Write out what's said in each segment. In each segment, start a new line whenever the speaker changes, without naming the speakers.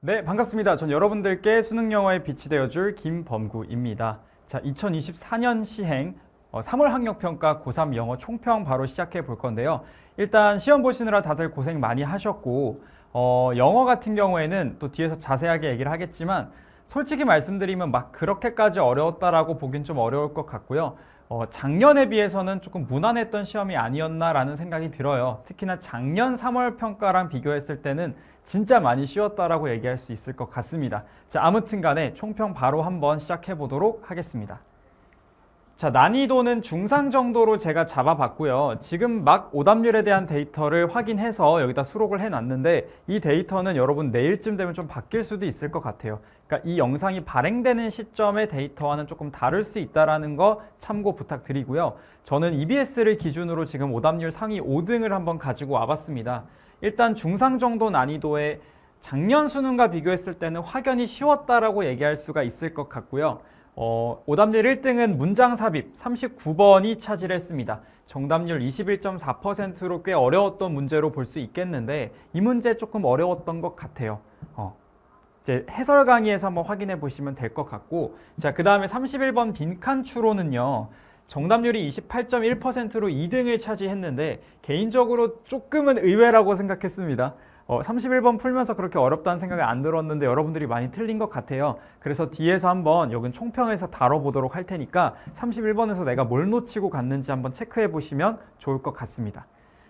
네, 반갑습니다. 전 여러분들께 수능 영어의 빛이 되어줄 김범구입니다. 자, 2024년 시행 3월 학력평가 고3 영어 총평 바로 시작해 볼 건데요. 일단 시험 보시느라 다들 고생 많이 하셨고 영어 같은 경우에는 또 뒤에서 자세하게 얘기를 하겠지만 솔직히 말씀드리면 막 그렇게까지 어려웠다라고 보긴 좀 어려울 것 같고요. 작년에 비해서는 조금 무난했던 시험이 아니었나라는 생각이 들어요. 특히나 작년 3월 평가랑 비교했을 때는 진짜 많이 쉬웠다라고 얘기할 수 있을 것 같습니다. 자, 아무튼 간에 총평 바로 한번 시작해 보도록 하겠습니다. 자, 난이도는 중상 정도로 제가 잡아봤고요. 지금 막 오답률에 대한 데이터를 확인해서 여기다 수록을 해놨는데 이 데이터는 여러분 내일쯤 되면 좀 바뀔 수도 있을 것 같아요. 그러니까 이 영상이 발행되는 시점의 데이터와는 조금 다를 수 있다는 거 참고 부탁드리고요. 저는 EBS를 기준으로 지금 오답률 상위 5등을 한번 가지고 와봤습니다. 일단 중상 정도 난이도의 작년 수능과 비교했을 때는 확연히 쉬웠다라고 얘기할 수가 있을 것 같고요. 오답률 1등은 문장 삽입 39번이 차지를 했습니다. 정답률 21.4%로 꽤 어려웠던 문제로 볼 수 있겠는데 이 문제 조금 어려웠던 것 같아요. 이제 해설 강의에서 한번 확인해 보시면 될 것 같고, 자, 그 다음에 31번 빈칸 추론은요. 정답률이 28.1%로 2등을 차지했는데 개인적으로 조금은 의외라고 생각했습니다. 31번 풀면서 그렇게 어렵다는 생각이 안 들었는데 여러분들이 많이 틀린 것 같아요. 그래서 뒤에서 한번 여긴 총평에서 다뤄보도록 할 테니까 31번에서 내가 뭘 놓치고 갔는지 한번 체크해 보시면 좋을 것 같습니다.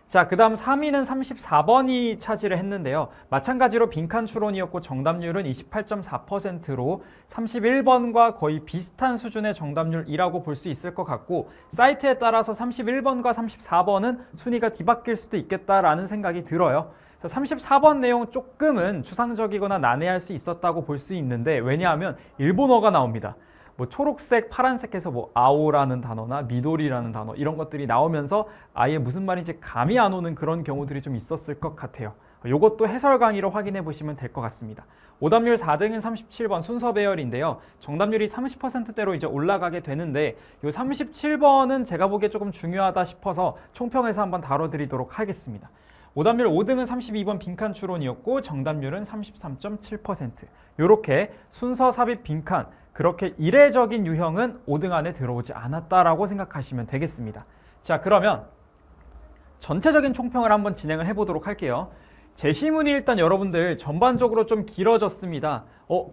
자, 그 다음 3위는 34번이 차지를 했는데요. 마찬가지로 빈칸 추론이었고 정답률은 28.4%로 31번과 거의 비슷한 수준의 정답률이라고 볼 수 있을 것 같고 사이트에 따라서 31번과 34번은 순위가 뒤바뀔 수도 있겠다라는 생각이 들어요. 34번 내용 조금은 추상적이거나 난해할 수 있었다고 볼 수 있는데 왜냐하면 일본어가 나옵니다. 뭐 초록색, 파란색에서 뭐 아오라는 단어나 미도리라는 단어 이런 것들이 나오면서 아예 무슨 말인지 감이 안 오는 그런 경우들이 좀 있었을 것 같아요. 이것도 해설 강의로 확인해 보시면 될 것 같습니다. 오답률 4등은 37번 순서 배열인데요. 정답률이 30%대로 이제 올라가게 되는데 이 37번은 제가 보기에 조금 중요하다 싶어서 총평에서 한번 다뤄드리도록 하겠습니다. 오답률 5등은 32번 빈칸 추론이었고 정답률은 33.7%. 이렇게 순서 삽입 빈칸 그렇게 이례적인 유형은 5등 안에 들어오지 않았다라고 생각하시면 되겠습니다. 자, 그러면 전체적인 총평을 한번 진행을 해보도록 할게요. 제시문이 일단 여러분들 전반적으로 좀 길어졌습니다.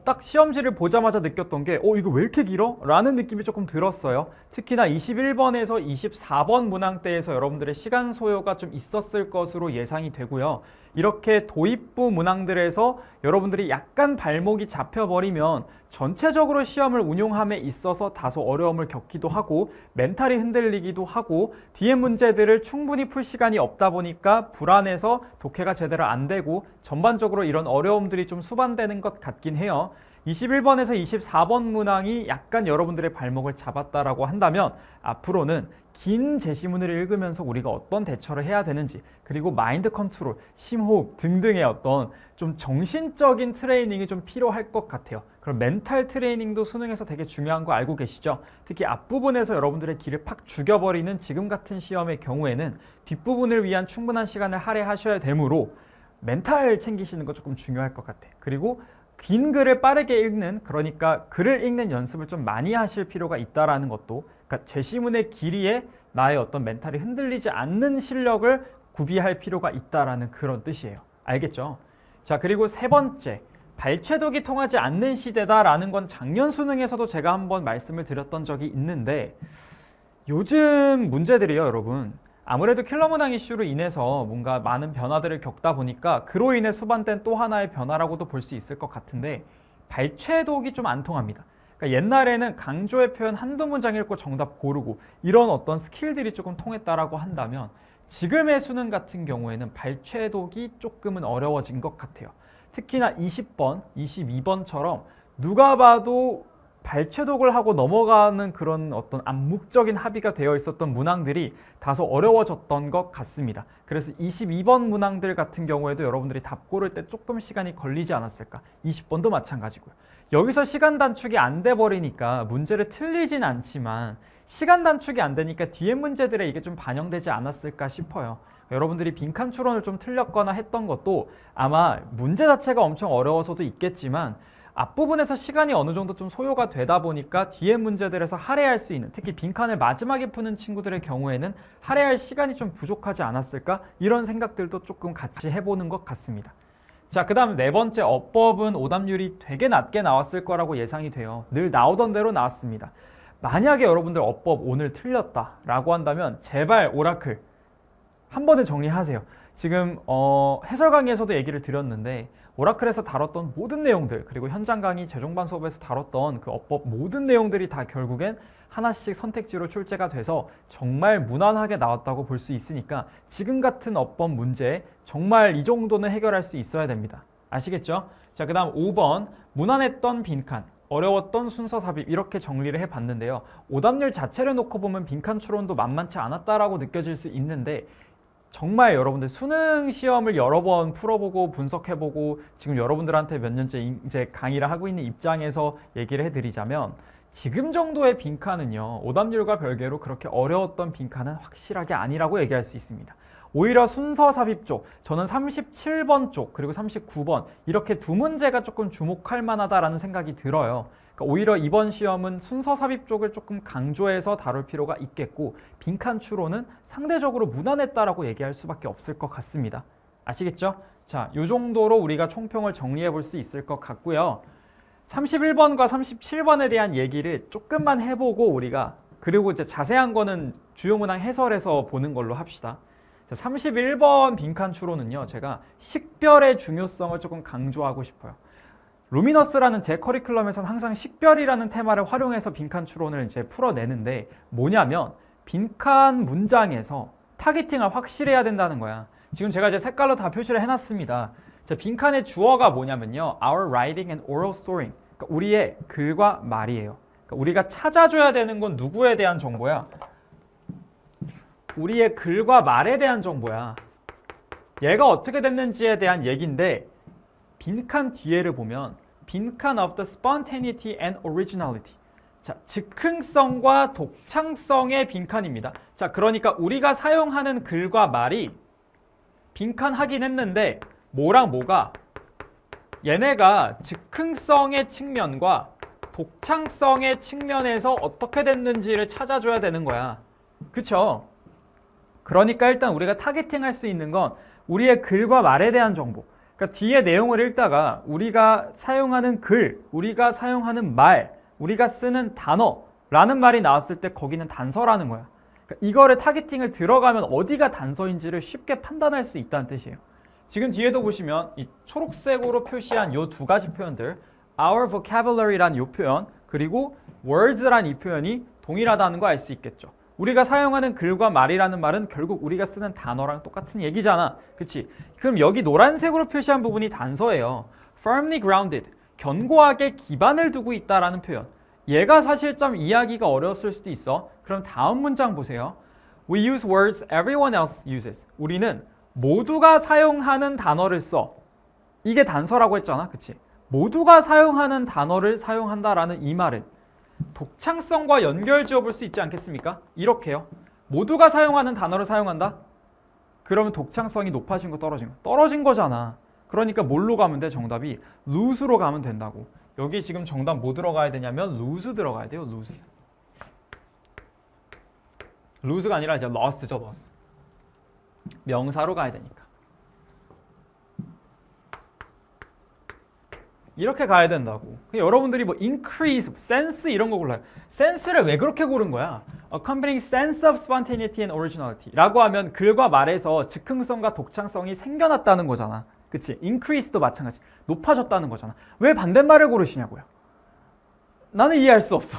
딱 시험지를 보자마자 느꼈던 게 이거 왜 이렇게 길어? 라는 느낌이 조금 들었어요. 특히나 21번에서 24번 문항대에서 여러분들의 시간 소요가 좀 있었을 것으로 예상이 되고요. 이렇게 도입부 문항들에서 여러분들이 약간 발목이 잡혀버리면 전체적으로 시험을 운용함에 있어서 다소 어려움을 겪기도 하고 멘탈이 흔들리기도 하고 뒤에 문제들을 충분히 풀 시간이 없다 보니까 불안해서 독해가 제대로 안 되고 전반적으로 이런 어려움들이 좀 수반되는 것 같긴 해요. 21번에서 24번 문항이 약간 여러분들의 발목을 잡았다라고 한다면 앞으로는 긴 제시문을 읽으면서 우리가 어떤 대처를 해야 되는지 그리고 마인드 컨트롤, 심호흡 등등의 어떤 좀 정신적인 트레이닝이 좀 필요할 것 같아요. 그럼 멘탈 트레이닝도 수능에서 되게 중요한 거 알고 계시죠? 특히 앞부분에서 여러분들의 기를 팍 죽여버리는 지금 같은 시험의 경우에는 뒷부분을 위한 충분한 시간을 할애하셔야 되므로 멘탈 챙기시는 거 조금 중요할 것 같아요. 그리고 긴 글을 빠르게 읽는, 그러니까 글을 읽는 연습을 좀 많이 하실 필요가 있다라는 것도, 그러니까 제시문의 길이에 나의 어떤 멘탈이 흔들리지 않는 실력을 구비할 필요가 있다라는 그런 뜻이에요. 알겠죠? 자, 그리고 세 번째, 발췌독이 통하지 않는 시대다라는 건 작년 수능에서도 제가 한번 말씀을 드렸던 적이 있는데 요즘 문제들이요, 여러분. 아무래도 킬러 문항 이슈로 인해서 뭔가 많은 변화들을 겪다 보니까 그로 인해 수반된 또 하나의 변화라고도 볼 수 있을 것 같은데 발췌독이 좀 안 통합니다. 그러니까 옛날에는 강조의 표현 한두 문장 읽고 정답 고르고 이런 어떤 스킬들이 조금 통했다라고 한다면 지금의 수능 같은 경우에는 발췌독이 조금은 어려워진 것 같아요. 특히나 20번, 22번처럼 누가 봐도 발췌독을 하고 넘어가는 그런 어떤 암묵적인 합의가 되어 있었던 문항들이 다소 어려워졌던 것 같습니다. 그래서 22번 문항들 같은 경우에도 여러분들이 답 고를 때 조금 시간이 걸리지 않았을까? 20번도 마찬가지고요. 여기서 시간 단축이 안 돼 버리니까 문제를 틀리진 않지만 시간 단축이 안 되니까 뒤에 문제들에 이게 좀 반영되지 않았을까 싶어요. 여러분들이 빈칸 추론을 좀 틀렸거나 했던 것도 아마 문제 자체가 엄청 어려워서도 있겠지만 앞부분에서 시간이 어느 정도 좀 소요가 되다 보니까 뒤에 문제들에서 할애할 수 있는, 특히 빈칸을 마지막에 푸는 친구들의 경우에는 할애할 시간이 좀 부족하지 않았을까? 이런 생각들도 조금 같이 해보는 것 같습니다. 자, 그 다음 네 번째, 어법은 오답률이 되게 낮게 나왔을 거라고 예상이 돼요. 늘 나오던 대로 나왔습니다. 만약에 여러분들 어법 오늘 틀렸다라고 한다면 제발 오라클 한 번에 정리하세요. 지금 해설 강의에서도 얘기를 드렸는데 오라클에서 다뤘던 모든 내용들, 그리고 현장 강의 재종반 수업에서 다뤘던 그 어법 모든 내용들이 다 결국엔 하나씩 선택지로 출제가 돼서 정말 무난하게 나왔다고 볼 수 있으니까 지금 같은 어법 문제 정말 이 정도는 해결할 수 있어야 됩니다. 아시겠죠? 자, 그 다음 5번, 무난했던 빈칸, 어려웠던 순서 삽입, 이렇게 정리를 해봤는데요. 오답률 자체를 놓고 보면 빈칸 추론도 만만치 않았다라고 느껴질 수 있는데 정말 여러분들 수능 시험을 여러 번 풀어보고 분석해보고 지금 여러분들한테 몇 년째 이제 강의를 하고 있는 입장에서 얘기를 해드리자면 지금 정도의 빈칸은요, 오답률과 별개로 그렇게 어려웠던 빈칸은 확실하게 아니라고 얘기할 수 있습니다. 오히려 순서 삽입 쪽, 저는 37번 쪽 그리고 39번 이렇게 두 문제가 조금 주목할 만하다라는 생각이 들어요. 그러니까 오히려 이번 시험은 순서 삽입 쪽을 조금 강조해서 다룰 필요가 있겠고 빈칸 추론은 상대적으로 무난했다라고 얘기할 수밖에 없을 것 같습니다. 아시겠죠? 자, 이 정도로 우리가 총평을 정리해 볼 수 있을 것 같고요. 31번과 37번에 대한 얘기를 조금만 해보고 우리가, 그리고 이제 자세한 거는 주요 문항 해설에서 보는 걸로 합시다. 31번 빈칸 추론은요, 제가 식별의 중요성을 조금 강조하고 싶어요. 루미너스라는 제 커리큘럼에서는 항상 식별이라는 테마를 활용해서 빈칸 추론을 이제 풀어내는데 뭐냐면 빈칸 문장에서 타겟팅을 확실해야 된다는 거야. 지금 제가 이제 색깔로 다 표시를 해놨습니다. 빈칸의 주어가 뭐냐면요, our writing and oral story. 그러니까 우리의 글과 말이에요. 그러니까 우리가 찾아줘야 되는 건 누구에 대한 정보야? 우리의 글과 말에 대한 정보야. 얘가 어떻게 됐는지에 대한 얘기인데 빈칸 뒤에를 보면 빈칸 of the spontaneity and originality. 자, 즉흥성과 독창성의 빈칸입니다. 자, 그러니까 우리가 사용하는 글과 말이 빈칸 하긴 했는데 뭐랑 뭐가 얘네가 즉흥성의 측면과 독창성의 측면에서 어떻게 됐는지를 찾아줘야 되는 거야. 그쵸? 그러니까 일단 우리가 타겟팅할 수 있는 건 우리의 글과 말에 대한 정보. 그러니까 뒤에 내용을 읽다가 우리가 사용하는 글, 우리가 사용하는 말, 우리가 쓰는 단어라는 말이 나왔을 때 거기는 단서라는 거야. 그러니까 이거를 타겟팅을 들어가면 어디가 단서인지를 쉽게 판단할 수 있다는 뜻이에요. 지금 뒤에도 보시면 이 초록색으로 표시한 이 두 가지 표현들, our vocabulary란 이 표현, 그리고 words란 이 표현이 동일하다는 거 알 수 있겠죠. 우리가 사용하는 글과 말이라는 말은 결국 우리가 쓰는 단어랑 똑같은 얘기잖아. 그치? 그럼 여기 노란색으로 표시한 부분이 단서예요. firmly grounded, 견고하게 기반을 두고 있다라는 표현. 얘가 사실 좀 이해하기가 어려웠을 수도 있어. 그럼 다음 문장 보세요. We use words everyone else uses. 우리는 모두가 사용하는 단어를 써. 이게 단서라고 했잖아. 그치? 모두가 사용하는 단어를 사용한다라는 이 말은 독창성과 연결 지어볼 수 있지 않겠습니까? 이렇게요. 모두가 사용하는 단어를 사용한다? 그러면 독창성이 높아진 거 떨어진 거? 떨어진 거잖아. 그러니까 뭘로 가면 돼? 정답이 lose로 가면 된다고. 여기 지금 정답 뭐 들어가야 되냐면 lose 들어가야 돼요. lose. lose가 아니라 이제 lost죠. lost. 명사로 가야 되니까. 이렇게 가야 된다고. 여러분들이 뭐 increase, sense 이런 거 골라요. sense를 왜 그렇게 고른 거야? accompanying sense of spontaneity and originality 라고 하면 글과 말에서 즉흥성과 독창성이 생겨났다는 거잖아. 그치? increase도 마찬가지. 높아졌다는 거잖아. 왜 반대말을 고르시냐고요? 나는 이해할 수 없어.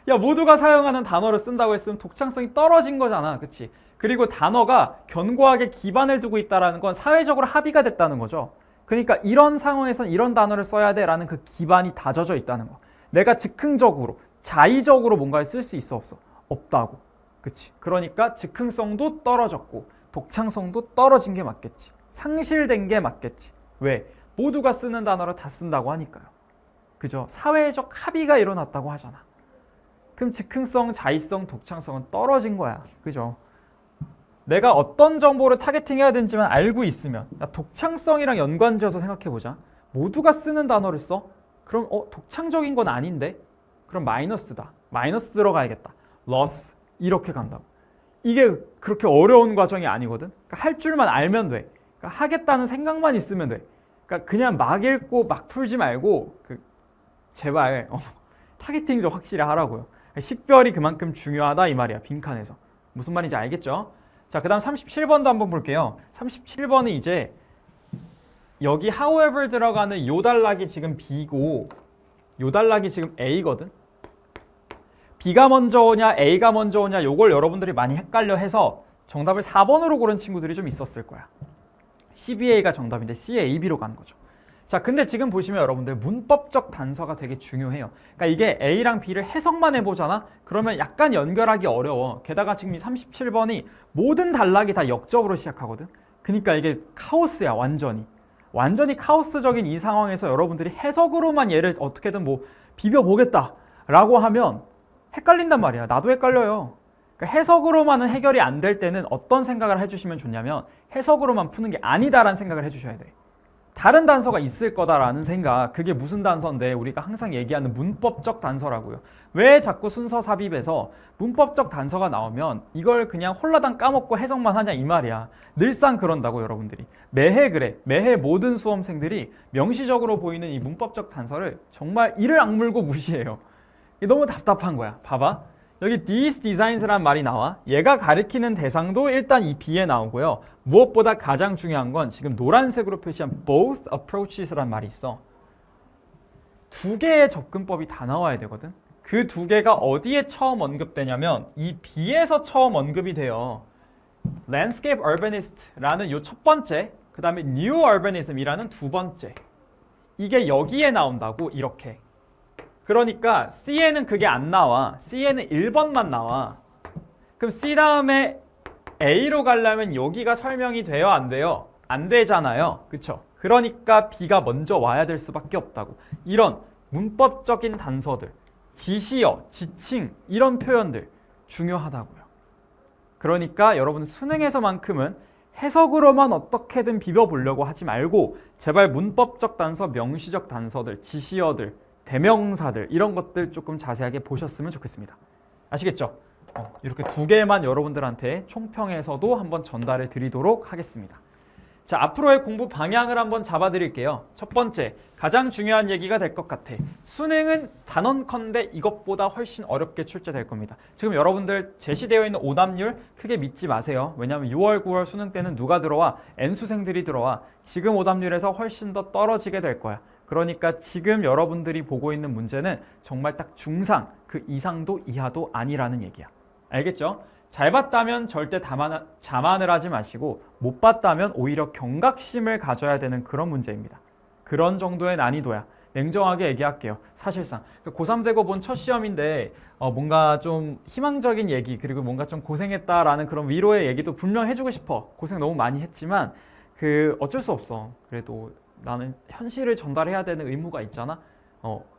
야, 모두가 사용하는 단어를 쓴다고 했으면 독창성이 떨어진 거잖아. 그치? 그리고 단어가 견고하게 기반을 두고 있다는 건 사회적으로 합의가 됐다는 거죠. 그러니까 이런 상황에선 이런 단어를 써야 돼라는 그 기반이 다져져 있다는 거. 내가 즉흥적으로, 자의적으로 뭔가를 쓸 수 있어 없어? 없다고. 그치? 그러니까 즉흥성도 떨어졌고 독창성도 떨어진 게 맞겠지. 상실된 게 맞겠지. 왜? 모두가 쓰는 단어를 다 쓴다고 하니까요. 그죠? 사회적 합의가 일어났다고 하잖아. 그럼 즉흥성, 자의성, 독창성은 떨어진 거야. 그죠? 내가 어떤 정보를 타겟팅해야 되는지만 알고 있으면, 독창성이랑 연관지어서 생각해보자. 모두가 쓰는 단어를 써? 그럼 독창적인 건 아닌데? 그럼 마이너스다. 마이너스 들어가야겠다. loss 이렇게 간다고. 이게 그렇게 어려운 과정이 아니거든. 그러니까 할 줄만 알면 돼. 그러니까 하겠다는 생각만 있으면 돼. 그러니까 그냥 막 읽고 막 풀지 말고 제발 타겟팅 좀 확실히 하라고요. 식별이 그만큼 중요하다 이 말이야. 빈칸에서. 무슨 말인지 알겠죠? 자, 그 다음 37번도 한번 볼게요. 37번은 이제 여기 however 들어가는 요 단락이 지금 B고 요 단락이 지금 A거든. B가 먼저 오냐 A가 먼저 오냐 요걸 여러분들이 많이 헷갈려 해서 정답을 4번으로 고른 친구들이 좀 있었을 거야. CBA가 정답인데 CAB로 가는 거죠. 자, 근데 지금 보시면 여러분들 문법적 단서가 되게 중요해요. 그러니까 이게 A랑 B를 해석만 해보잖아? 그러면 약간 연결하기 어려워. 게다가 지금 이 37번이 모든 단락이 다 역접으로 시작하거든. 그러니까 이게 카오스야, 완전히. 완전히 카오스적인 이 상황에서 여러분들이 해석으로만 얘를 어떻게든 뭐 비벼보겠다 라고 하면 헷갈린단 말이야. 나도 헷갈려요. 그러니까 해석으로만은 해결이 안 될 때는 어떤 생각을 해주시면 좋냐면 해석으로만 푸는 게 아니다라는 생각을 해주셔야 돼. 다른 단서가 있을 거다라는 생각, 그게 무슨 단서인데 우리가 항상 얘기하는 문법적 단서라고요. 왜 자꾸 순서 삽입에서 문법적 단서가 나오면 이걸 그냥 홀라당 까먹고 해석만 하냐 이 말이야. 늘상 그런다고 여러분들이. 매해 그래. 매해 모든 수험생들이 명시적으로 보이는 이 문법적 단서를 정말 이를 악물고 무시해요. 이게 너무 답답한 거야. 봐봐. 여기 these designs라는 말이 나와. 얘가 가리키는 대상도 일단 이 B에 나오고요. 무엇보다 가장 중요한 건 지금 노란색으로 표시한 both approaches라는 말이 있어. 두 개의 접근법이 다 나와야 되거든. 그 두 개가 어디에 처음 언급되냐면 이 B에서 처음 언급이 돼요. landscape urbanist라는 요 첫 번째, 그 다음에 new urbanism이라는 두 번째. 이게 여기에 나온다고 이렇게. 그러니까 C에는 그게 안 나와. C에는 1번만 나와. 그럼 C 다음에 A로 가려면 여기가 설명이 돼요? 안 돼요? 안 되잖아요. 그쵸? 그러니까 B가 먼저 와야 될 수밖에 없다고. 이런 문법적인 단서들, 지시어, 지칭 이런 표현들 중요하다고요. 그러니까 여러분 수능에서만큼은 해석으로만 어떻게든 비벼보려고 하지 말고 제발 문법적 단서, 명시적 단서들, 지시어들, 대명사들 이런 것들 조금 자세하게 보셨으면 좋겠습니다. 아시겠죠? 이렇게 두 개만 여러분들한테 총평해서도 한번 전달해 드리도록 하겠습니다. 자, 앞으로의 공부 방향을 한번 잡아 드릴게요. 첫 번째, 가장 중요한 얘기가 될 것 같아. 수능은 단언컨대 이것보다 훨씬 어렵게 출제될 겁니다. 지금 여러분들 제시되어 있는 오답률 크게 믿지 마세요. 왜냐하면 6월, 9월 수능 때는 누가 들어와? N수생들이 들어와. 지금 오답률에서 훨씬 더 떨어지게 될 거야. 그러니까 지금 여러분들이 보고 있는 문제는 정말 딱 중상, 그 이상도 이하도 아니라는 얘기야. 알겠죠? 잘 봤다면 절대 자만을 하지 마시고 못 봤다면 오히려 경각심을 가져야 되는 그런 문제입니다. 그런 정도의 난이도야. 냉정하게 얘기할게요. 사실상 고3 되고 본 첫 시험인데 뭔가 좀 희망적인 얘기 그리고 뭔가 좀 고생했다라는 그런 위로의 얘기도 분명 해주고 싶어. 고생 너무 많이 했지만 어쩔 수 없어. 그래도 나는 현실을 전달해야 되는 의무가 있잖아.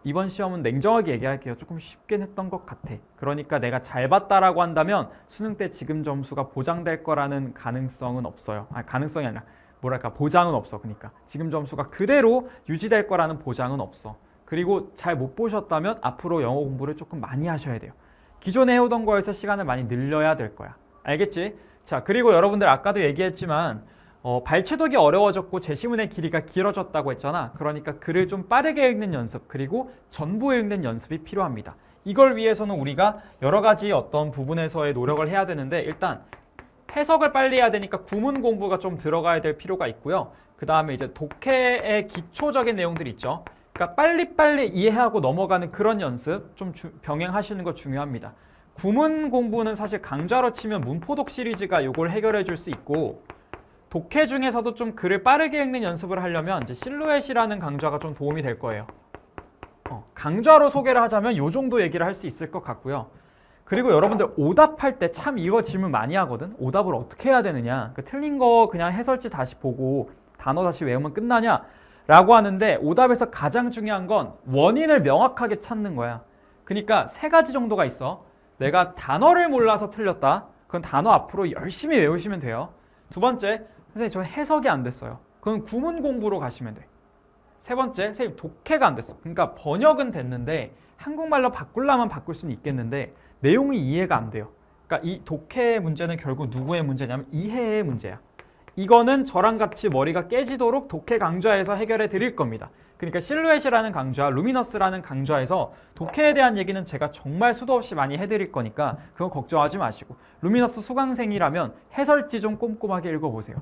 이번 시험은 냉정하게 얘기할게요. 조금 쉽게 했던 것 같아. 그러니까 내가 잘 봤다라고 한다면 수능 때 지금 점수가 보장될 거라는 가능성은 없어요. 가능성이 아니라 뭐랄까 보장은 없어. 그러니까 지금 점수가 그대로 유지될 거라는 보장은 없어. 그리고 잘 못 보셨다면 앞으로 영어 공부를 조금 많이 하셔야 돼요. 기존에 해오던 거에서 시간을 많이 늘려야 될 거야. 알겠지? 자, 그리고 여러분들 아까도 얘기했지만 발췌독이 어려워졌고 제시문의 길이가 길어졌다고 했잖아. 그러니까 글을 좀 빠르게 읽는 연습 그리고 전부 읽는 연습이 필요합니다. 이걸 위해서는 우리가 여러 가지 어떤 부분에서의 노력을 해야 되는데 일단 해석을 빨리 해야 되니까 구문 공부가 좀 들어가야 될 필요가 있고요. 그 다음에 이제 독해의 기초적인 내용들이 있죠. 그러니까 빨리빨리 이해하고 넘어가는 그런 연습 좀 병행하시는 거 중요합니다. 구문 공부는 사실 강좌로 치면 문포독 시리즈가 이걸 해결해 줄 수 있고 독해 중에서도 좀 글을 빠르게 읽는 연습을 하려면 이제 실루엣이라는 강좌가 좀 도움이 될 거예요. 강좌로 소개를 하자면 이 정도 얘기를 할 수 있을 것 같고요. 그리고 여러분들 오답할 때 참 이거 질문 많이 하거든. 오답을 어떻게 해야 되느냐. 틀린 거 그냥 해설지 다시 보고 단어 다시 외우면 끝나냐 라고 하는데 오답에서 가장 중요한 건 원인을 명확하게 찾는 거야. 그러니까 세 가지 정도가 있어. 내가 단어를 몰라서 틀렸다. 그건 단어 앞으로 열심히 외우시면 돼요. 두 번째, 선생님 저 해석이 안 됐어요. 그건 구문 공부로 가시면 돼. 세 번째, 선생님 독해가 안 됐어. 그러니까 번역은 됐는데 한국말로 바꾸려면 바꿀 수는 있겠는데 내용이 이해가 안 돼요. 그러니까 이 독해의 문제는 결국 누구의 문제냐면 이해의 문제야. 이거는 저랑 같이 머리가 깨지도록 독해 강좌에서 해결해 드릴 겁니다. 그러니까 실루엣이라는 강좌, 루미너스라는 강좌에서 독해에 대한 얘기는 제가 정말 수도 없이 많이 해드릴 거니까 그거 걱정하지 마시고, 루미너스 수강생이라면 해설지 좀 꼼꼼하게 읽어보세요.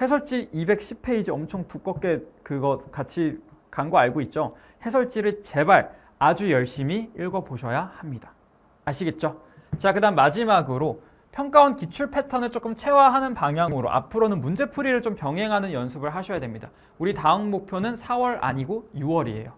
해설지 210페이지 엄청 두껍게 그거 같이 간 거 알고 있죠? 해설지를 제발 아주 열심히 읽어보셔야 합니다. 아시겠죠? 자, 그 다음 마지막으로 평가원 기출 패턴을 조금 체화하는 방향으로 앞으로는 문제풀이를 좀 병행하는 연습을 하셔야 됩니다. 우리 다음 목표는 4월 아니고 6월이에요.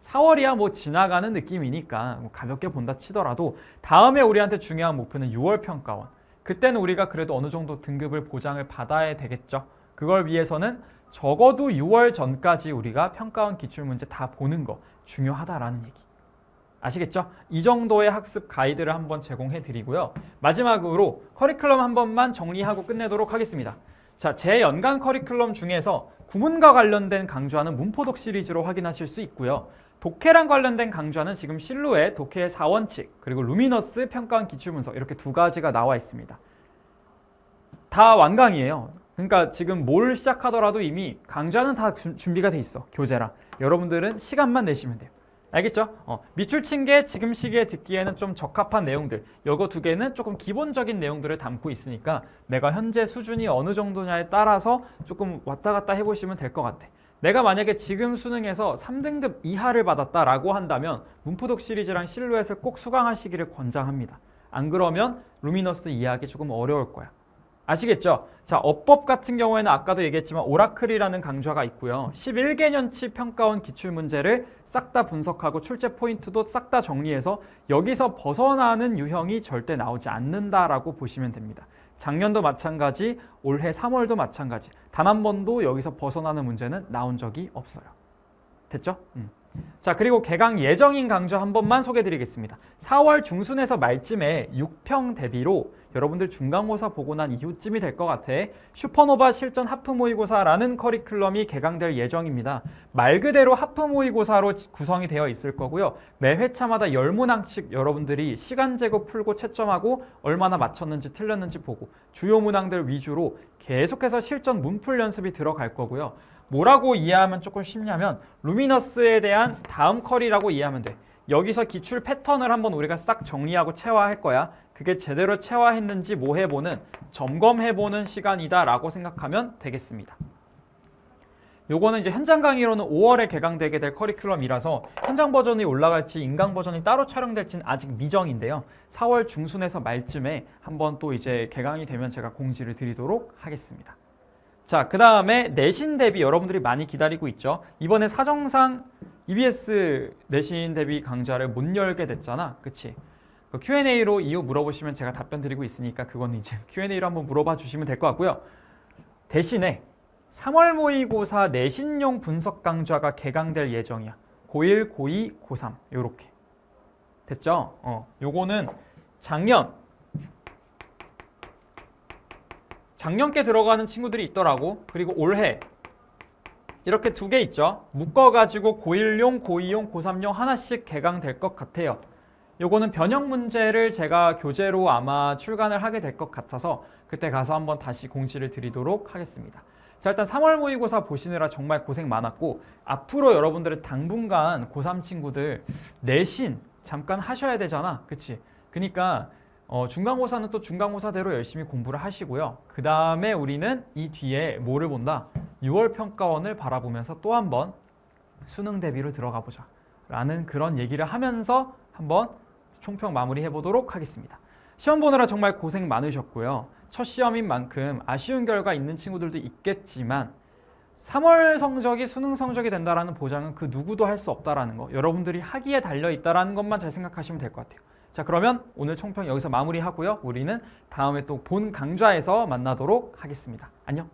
4월이야 뭐 지나가는 느낌이니까 뭐 가볍게 본다 치더라도 다음에 우리한테 중요한 목표는 6월 평가원. 그때는 우리가 그래도 어느 정도 등급을 보장을 받아야 되겠죠. 그걸 위해서는 적어도 6월 전까지 우리가 평가원 기출문제 다 보는 거 중요하다라는 얘기. 아시겠죠? 이 정도의 학습 가이드를 한번 제공해 드리고요. 마지막으로 커리큘럼 한 번만 정리하고 끝내도록 하겠습니다. 자, 제 연간 커리큘럼 중에서 구문과 관련된 강좌는 문포독 시리즈로 확인하실 수 있고요. 독해랑 관련된 강좌는 지금 실루엣, 독해의 4원칙, 그리고 루미너스, 평가원 기출문서 이렇게 두 가지가 나와 있습니다. 다 완강이에요. 그러니까 지금 뭘 시작하더라도 이미 강좌는 다 준비가 돼 있어. 교재랑. 여러분들은 시간만 내시면 돼요. 알겠죠? 밑줄 친 게 지금 시기에 듣기에는 좀 적합한 내용들, 요거 두 개는 조금 기본적인 내용들을 담고 있으니까 내가 현재 수준이 어느 정도냐에 따라서 조금 왔다 갔다 해보시면 될 것 같아. 내가 만약에 지금 수능에서 3등급 이하를 받았다라고 한다면 문포독 시리즈랑 실루엣을 꼭 수강하시기를 권장합니다. 안 그러면 루미너스 이해하기 조금 어려울 거야. 아시겠죠? 자, 어법 같은 경우에는 아까도 얘기했지만 오라클이라는 강좌가 있고요. 11개년치 평가원 기출문제를 싹 다 분석하고 출제 포인트도 싹 다 정리해서 여기서 벗어나는 유형이 절대 나오지 않는다라고 보시면 됩니다. 작년도 마찬가지, 올해 3월도 마찬가지. 단 한 번도 여기서 벗어나는 문제는 나온 적이 없어요. 됐죠? 자, 그리고 개강 예정인 강좌 한 번만 소개해드리겠습니다. 4월 중순에서 말쯤에 6평 대비로 여러분들 중간고사 보고 난 이후쯤이 될 것 같아 슈퍼노바 실전 하프 모의고사라는 커리큘럼이 개강될 예정입니다. 말 그대로 하프 모의고사로 구성이 되어 있을 거고요. 매 회차마다 10문항씩 여러분들이 시간 제곱 풀고 채점하고 얼마나 맞췄는지 틀렸는지 보고 주요 문항들 위주로 계속해서 실전 문풀 연습이 들어갈 거고요. 뭐라고 이해하면 조금 쉽냐면 루미너스에 대한 다음 커리라고 이해하면 돼. 여기서 기출 패턴을 한번 우리가 싹 정리하고 체화할 거야. 그게 제대로 체화했는지 뭐 해보는, 점검해보는 시간이다 라고 생각하면 되겠습니다. 요거는 이제 현장 강의로는 5월에 개강되게 될 커리큘럼이라서 현장 버전이 올라갈지 인강 버전이 따로 촬영될지는 아직 미정인데요. 4월 중순에서 말쯤에 한번 또 이제 개강이 되면 제가 공지를 드리도록 하겠습니다. 자, 그 다음에 내신 대비 여러분들이 많이 기다리고 있죠. 이번에 사정상 EBS 내신 대비 강좌를 못 열게 됐잖아. 그치? 그 Q&A로 이유 물어보시면 제가 답변 드리고 있으니까 그건 이제 Q&A로 한번 물어봐 주시면 될 것 같고요. 대신에 3월 모의고사 내신용 분석 강좌가 개강될 예정이야. 고1, 고2, 고3 요렇게. 됐죠? 요거는 작년께 들어가는 친구들이 있더라고. 그리고 올해 이렇게 두 개 있죠. 묶어가지고 고1용, 고2용, 고3용 하나씩 개강될 것 같아요. 요거는 변형 문제를 제가 교재로 아마 출간을 하게 될 것 같아서 그때 가서 한번 다시 공지를 드리도록 하겠습니다. 자, 일단 3월 모의고사 보시느라 정말 고생 많았고 앞으로 여러분들은 당분간 고3 친구들 내신 잠깐 하셔야 되잖아. 그치? 그러니까 중간고사는 또 중간고사대로 열심히 공부를 하시고요. 그 다음에 우리는 이 뒤에 뭐를 본다? 6월 평가원을 바라보면서 또 한번 수능 대비로 들어가 보자 라는 그런 얘기를 하면서 한번 총평 마무리해 보도록 하겠습니다. 시험 보느라 정말 고생 많으셨고요. 첫 시험인 만큼 아쉬운 결과 있는 친구들도 있겠지만 3월 성적이 수능 성적이 된다라는 보장은 그 누구도 할 수 없다라는 거, 여러분들이 하기에 달려 있다라는 것만 잘 생각하시면 될 것 같아요. 자, 그러면 오늘 총평 여기서 마무리하고요. 우리는 다음에 또 본 강좌에서 만나도록 하겠습니다. 안녕.